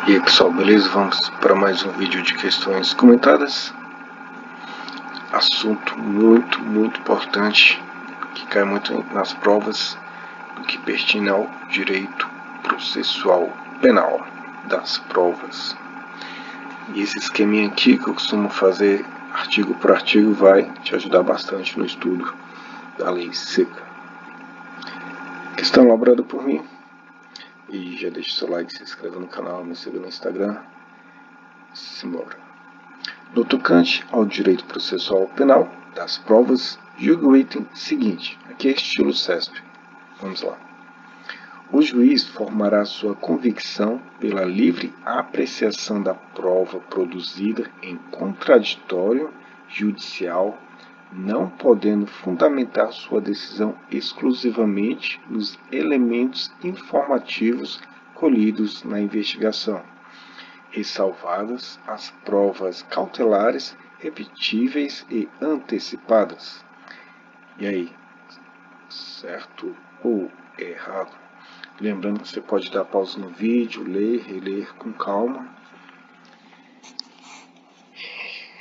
E aí pessoal, beleza? Vamos para mais um vídeo de questões comentadas. Assunto muito importante, que cai muito nas provas, do que pertine ao direito processual penal das provas. E esse esqueminha aqui que eu costumo fazer artigo por artigo vai te ajudar bastante no estudo da lei seca. Questão elaborada por mim. E já deixa o seu like, se inscreva no canal, me siga no Instagram. Simbora. No tocante ao direito processual penal das provas, julgue o item seguinte. Aqui é estilo CESP. Vamos lá. O juiz formará sua convicção pela livre apreciação da prova produzida em contraditório judicial, não podendo fundamentar sua decisão exclusivamente nos elementos informativos colhidos na investigação, ressalvadas as provas cautelares, repetíveis e antecipadas. E aí, certo ou errado? Lembrando que você pode dar pausa no vídeo, ler, reler com calma.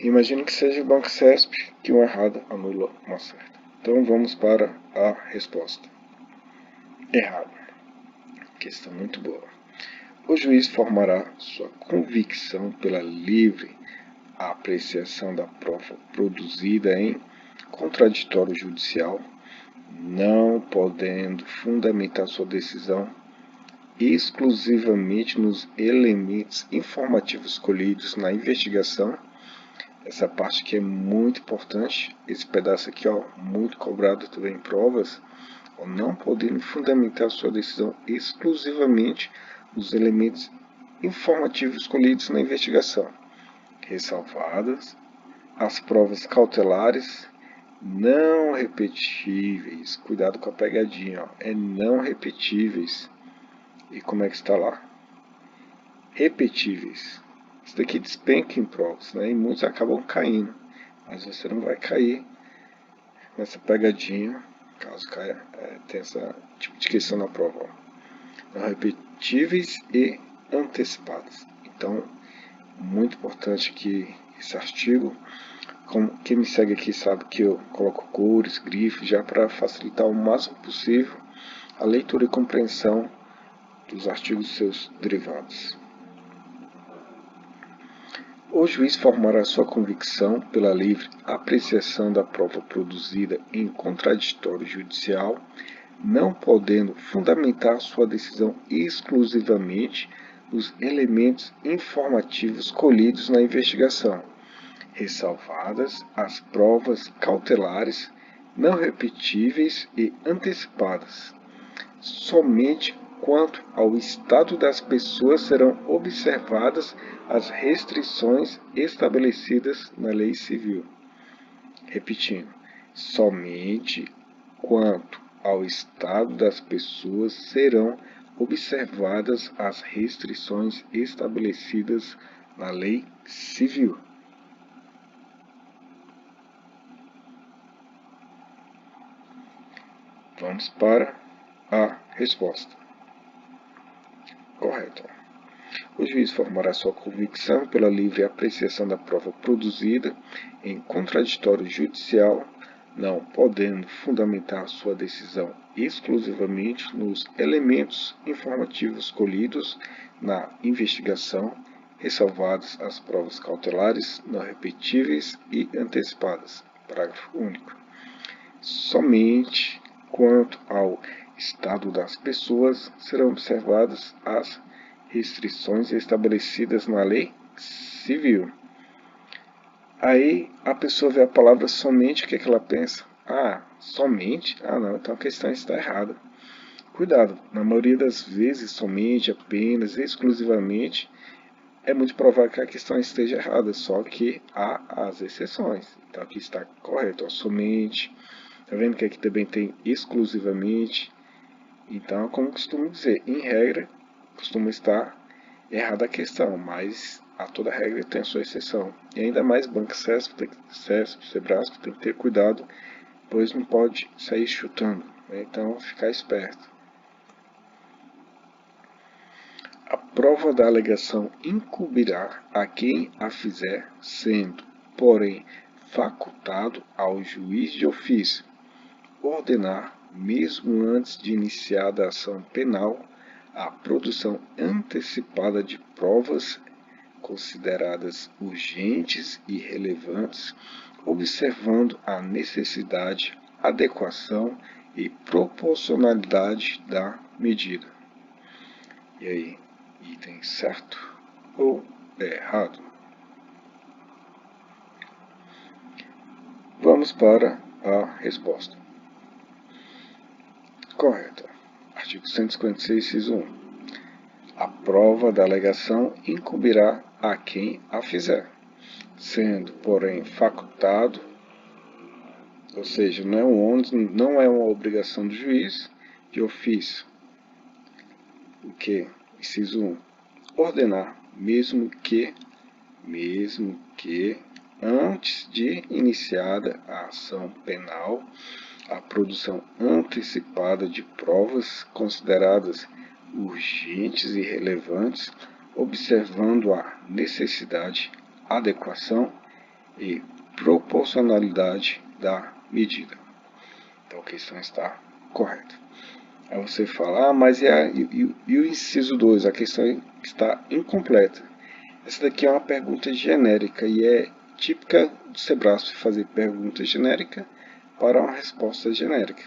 Imagine que seja o Banco CESP, que uma errada anula uma certa. Então vamos para a resposta. Errado. Questão muito boa. O juiz formará sua convicção pela livre apreciação da prova produzida em contraditório judicial, não podendo fundamentar sua decisão exclusivamente nos elementos informativos colhidos na investigação. Essa parte aqui é muito importante, esse pedaço aqui, ó, muito cobrado também em provas, ó, não podendo fundamentar sua decisão exclusivamente nos elementos informativos colhidos na investigação, ressalvadas as provas cautelares não repetíveis. Cuidado com a pegadinha, ó, é não repetíveis. E como é que está lá? Repetíveis. Isso daqui despenca em provas, né? E muitos acabam caindo. Mas você não vai cair nessa pegadinha, caso caia, tem essa tipo de questão na prova. Ó. Não repetíveis e antecipadas. Então, muito importante que esse artigo, como quem me segue aqui sabe que eu coloco cores, grifos, já para facilitar o máximo possível a leitura e compreensão dos artigos e seus derivados. O juiz formará sua convicção pela livre apreciação da prova produzida em contraditório judicial, não podendo fundamentar sua decisão exclusivamente nos elementos informativos colhidos na investigação, ressalvadas as provas cautelares não repetíveis e antecipadas. Somente quanto ao estado das pessoas serão observadas as restrições estabelecidas na lei civil. Repetindo, somente quanto ao estado das pessoas serão observadas as restrições estabelecidas na lei civil. Vamos para a resposta. Correto. O juiz formará sua convicção pela livre apreciação da prova produzida em contraditório judicial, não podendo fundamentar sua decisão exclusivamente nos elementos informativos colhidos na investigação, ressalvadas as provas cautelares não repetíveis e antecipadas. Parágrafo único. Somente quanto ao estado das pessoas serão observadas as restrições estabelecidas na lei civil. Aí a pessoa vê a palavra somente, o que é que ela pensa? Ah, somente? Ah não, então a questão está errada. Cuidado, na maioria das vezes, somente, apenas, exclusivamente, é muito provável que a questão esteja errada, só que há as exceções. Então aqui está correto, ó, somente. Tá vendo que aqui também tem exclusivamente? Então, como costumo dizer, em regra, costuma estar errada a questão, mas a toda regra tem a sua exceção. E ainda mais Banco CESP, Sebrasco, tem que ter cuidado, pois não pode sair chutando, né? Então, ficar esperto. prova da alegação incumbirá a quem a fizer, sendo, porém, facultado ao juiz de ofício ordenar, mesmo antes de iniciada a ação penal, a produção antecipada de provas consideradas urgentes e relevantes, observando a necessidade, adequação e proporcionalidade da medida. E aí, item certo ou errado? Vamos para a resposta. Correto. Artigo 156, inciso 1. A prova da alegação incumbirá a quem a fizer, sendo, porém, facultado, ou seja, não é uma obrigação do juiz de ofício. O que? Inciso 1. Ordenar, mesmo que antes de iniciada a ação penal, a produção antecipada de provas consideradas urgentes e relevantes, observando a necessidade, adequação e proporcionalidade da medida. Então a questão está correta. Aí você fala, mas e o inciso 2? A questão está incompleta. Essa daqui é uma pergunta genérica e é típica do Sebrasp fazer pergunta genérica para uma resposta genérica.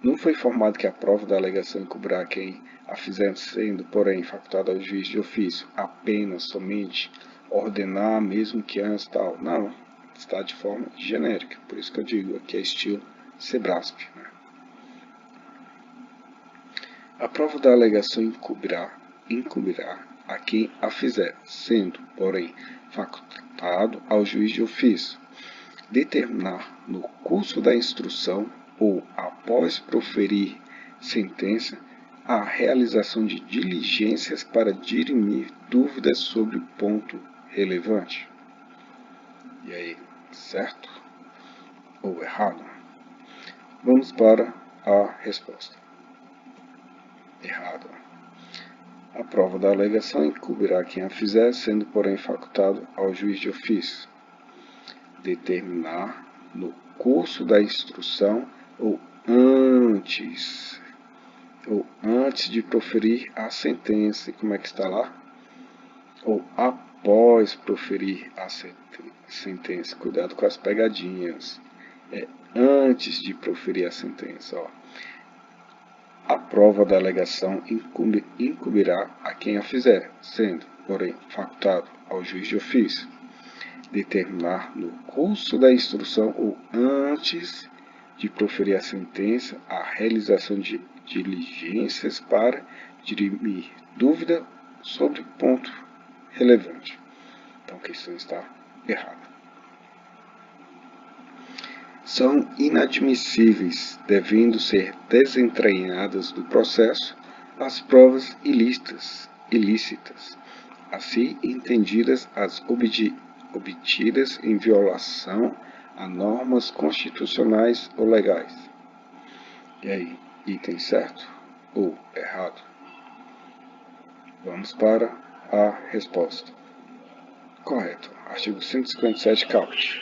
Não foi informado que a prova da alegação incumbirá quem a fizer, sendo, porém, facultado ao juiz de ofício apenas, somente, ordenar, mesmo que antes, tal. Não, está de forma genérica. Por isso que eu digo, aqui é estilo Sebrasp. Né? A prova da alegação incumbirá a quem a fizer, sendo, porém, facultado ao juiz de ofício determinar no curso da instrução ou após proferir sentença a realização de diligências para dirimir dúvidas sobre o ponto relevante. E aí, certo ou errado? Vamos para a resposta. Errado. A prova da alegação incumbirá quem a fizer, sendo, porém, facultado ao juiz de ofício determinar no curso da instrução ou antes de proferir a sentença. E como é que está lá? Ou após proferir a sentença. Cuidado com as pegadinhas. É antes de proferir a sentença. Ó. A prova da alegação incumbirá a quem a fizer, sendo, porém, facultado ao juiz de ofício determinar no curso da instrução ou antes de proferir a sentença a realização de diligências para dirimir dúvida sobre ponto relevante. Então a questão está errada. São inadmissíveis, devendo ser desentranhadas do processo, as provas ilícitas, assim entendidas as obtidas em violação a normas constitucionais ou legais. E aí, item certo ou errado? Vamos para a resposta. Correto. Artigo 157, caput.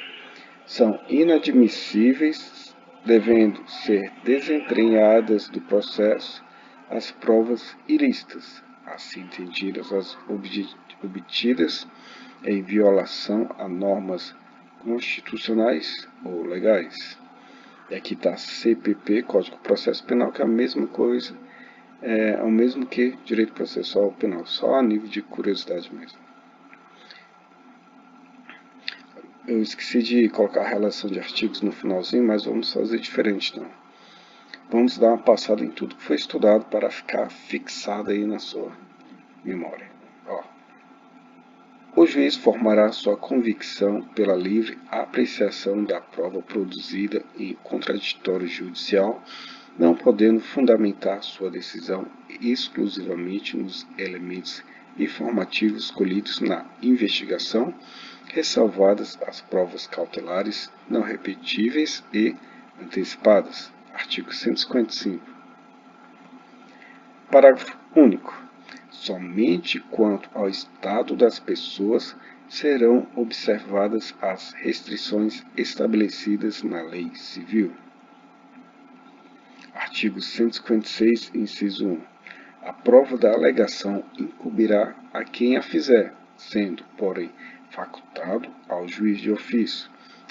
São inadmissíveis, devendo ser desentranhadas do processo, as provas ilícitas, assim entendidas as obtidas em violação a normas constitucionais ou legais. E aqui está CPP, Código de Processo Penal, que é a mesma coisa, é o mesmo que Direito Processual Penal, só a nível de curiosidade mesmo. Eu esqueci de colocar a relação de artigos no finalzinho, mas vamos fazer diferente então. Vamos dar uma passada em tudo que foi estudado para ficar fixado aí na sua memória. Ó. O juiz formará sua convicção pela livre apreciação da prova produzida em contraditório judicial, não podendo fundamentar sua decisão exclusivamente nos elementos informativos colhidos na investigação, ressalvadas as provas cautelares não repetíveis e antecipadas. Artigo 155. Parágrafo único. Somente quanto ao estado das pessoas serão observadas as restrições estabelecidas na Lei Civil. Artigo 156, inciso 1. A prova da alegação incumbirá a quem a fizer, sendo, porém, facultado ao juiz de ofício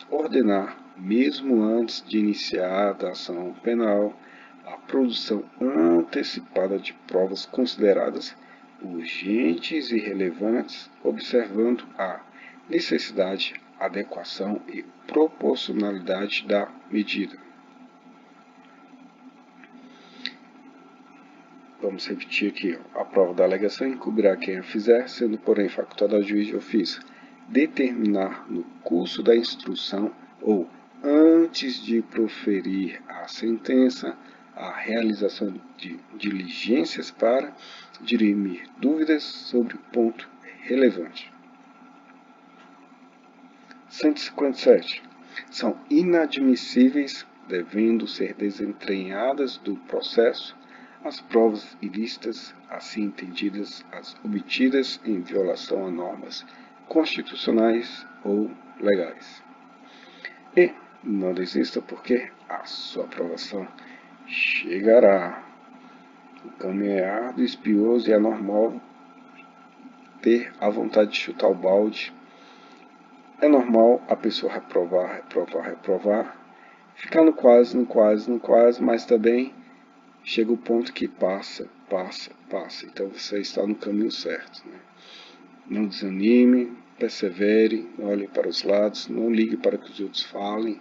ordenar, mesmo antes de iniciada a ação penal, a produção antecipada de provas consideradas urgentes e relevantes, observando a necessidade, adequação e proporcionalidade da medida. Vamos repetir aqui. A prova da alegação incumbirá quem a fizer, sendo, porém, facultado ao juiz de ofício determinar no curso da instrução ou antes de proferir a sentença a realização de diligências para dirimir dúvidas sobre o ponto relevante. 157. São inadmissíveis, devendo ser desentranhadas do processo, as provas ilícitas, assim entendidas as obtidas em violação a normas constitucionais ou legais. E não desista, porque a sua aprovação chegará. O caminho é árduo, espinhoso e é normal ter a vontade de chutar o balde. É normal a pessoa reprovar, ficar no quase, mas também chega o ponto que passa. Então você está no caminho certo, né? Não desanime, persevere, olhe para os lados, não ligue para o que os outros falem.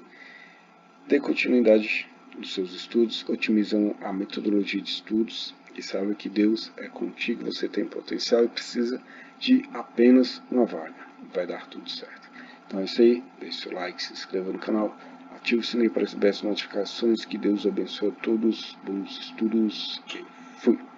Dê continuidade nos seus estudos, otimizando a metodologia de estudos e saiba que Deus é contigo, você tem potencial e precisa de apenas uma vaga. Vai dar tudo certo. Então é isso aí, deixe seu like, se inscreva no canal, ative o sininho para receber as notificações. Que Deus abençoe a todos, bons estudos e fui!